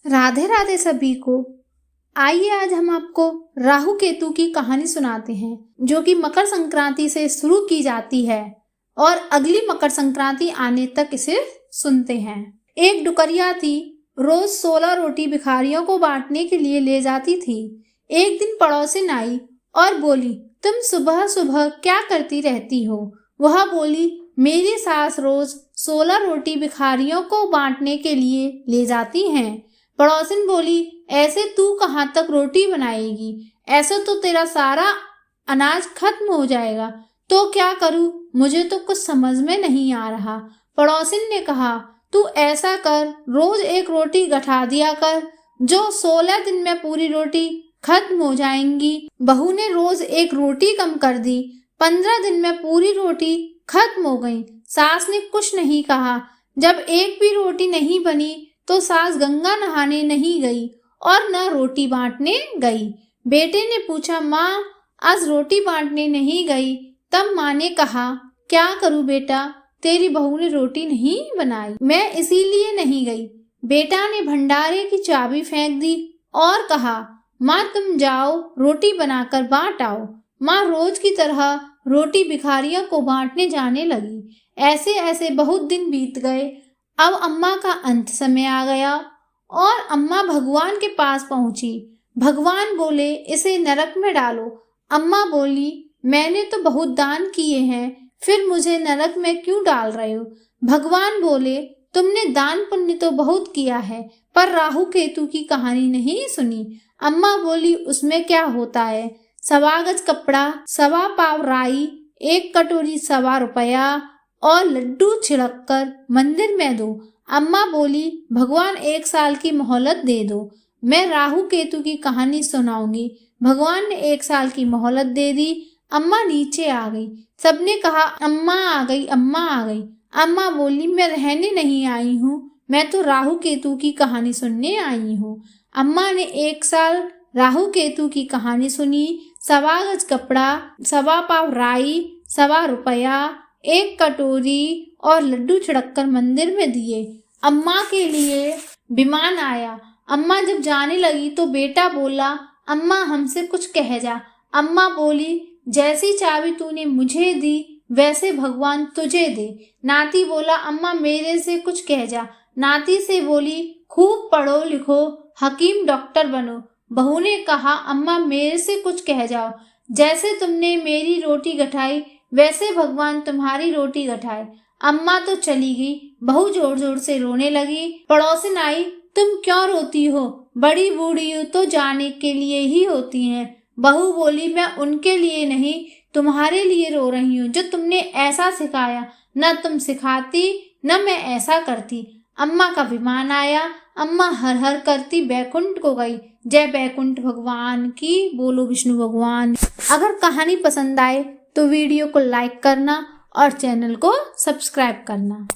राधे राधे सभी को। आइए आज हम आपको राहु केतु की कहानी सुनाते हैं, जो कि मकर संक्रांति से शुरू की जाती है और अगली मकर संक्रांति आने तक इसे सुनते हैं। एक डुकरिया थी, रोज 16 रोटी भिखारियों को बांटने के लिए ले जाती थी। एक दिन पड़ोसिन आई और बोली, तुम सुबह सुबह क्या करती रहती हो? वह बोली, मेरी सास रोज 16 रोटी भिखारियों को बांटने के लिए ले जाती हैं। पड़ोसिन बोली, ऐसे तू कहाँ तक रोटी बनाएगी? ऐसे तो तेरा सारा अनाज खत्म हो जाएगा। तो क्या करूँ? मुझे तो कुछ समझ में नहीं आ रहा। पड़ोसिन ने कहा, तू ऐसा कर, रोज एक रोटी गठा दिया कर, जो 16 दिन में पूरी रोटी खत्म हो जाएंगी। बहू ने रोज एक रोटी कम कर दी। 15 दिन में पूरी रोटी खत्म हो गई। सास ने कुछ नहीं कहा। जब एक भी रोटी नहीं बनी तो सास गंगा नहाने नहीं गई और न रोटी बांटने गई। बेटे ने पूछा, माँ आज रोटी बांटने नहीं गई? तब माँ ने कहा, क्या करूँ बेटा, तेरी बहू ने रोटी नहीं बनाई, मैं इसीलिए नहीं गई। बेटा ने भंडारे की चाबी फेंक दी और कहा, माँ तुम जाओ रोटी बनाकर बांट आओ। माँ रोज की तरह रोटी भिखारियों को बांटने जाने लगी। ऐसे ऐसे बहुत दिन बीत गए। अब अम्मा का अंत समय आ गया और अम्मा भगवान के पास पहुंची। भगवान बोले, इसे नरक में डालो। अम्मा बोली, मैंने तो बहुत दान किए हैं, फिर मुझे नरक में क्यों डाल रहे हो? भगवान बोले, तुमने दान पुण्य तो बहुत किया है, पर राहु केतु की कहानी नहीं सुनी। अम्मा बोली, उसमें क्या होता है? 1.25 गज कपड़ा, 1.25 पाव राई, 1 कटोरी 1.25 रुपया और लड्डू छिड़क कर मंदिर में दो। अम्मा बोली, भगवान 1 साल की मोहलत दे दो, मैं राहु केतु की कहानी सुनाऊंगी। भगवान ने 1 साल की मोहलत दे दी। अम्मा नीचे आ गई। सबने कहा, अम्मा आ गई, अम्मा आ गई। अम्मा बोली, मैं रहने नहीं आई हूँ, मैं तो राहु केतु की कहानी सुनने आई हूँ। अम्मा ने 1 साल राहु केतु की कहानी सुनी। 1.25 गज कपड़ा, 1.25 पाव राई, 1.25 रुपया, 1 कटोरी और लड्डू छिड़क कर मंदिर में दिए। अम्मा के लिए विमान आया। अम्मा जब जाने लगी तो बेटा बोला, अम्मा हमसे कुछ कह जा। अम्मा बोली, जैसी चाबी तूने मुझे दी वैसे भगवान तुझे दे। नाती बोला, अम्मा मेरे से कुछ कह जा। नाती से बोली, खूब पढ़ो लिखो, हकीम डॉक्टर बनो। बहू ने कहा, अम्मा मेरे से कुछ कह जाओ, जैसे तुमने मेरी रोटी गठाई वैसे भगवान तुम्हारी रोटी गठाए। अम्मा तो चली गई। बहू जोर जोर से रोने लगी। पड़ोसिन आई, तुम क्यों रोती हो? बड़ी बूढ़ी तो जाने के लिए ही होती हैं। बहू बोली, मैं उनके लिए नहीं, तुम्हारे लिए रो रही हूँ, जो तुमने ऐसा सिखाया। न तुम सिखाती न मैं ऐसा करती। अम्मा का विमान आया। अम्मा हर हर करती बैकुंठ को गई। जय बैकुंठ भगवान की, बोलो विष्णु भगवान। अगर कहानी पसंद आए तो वीडियो को लाइक करना और चैनल को सब्सक्राइब करना।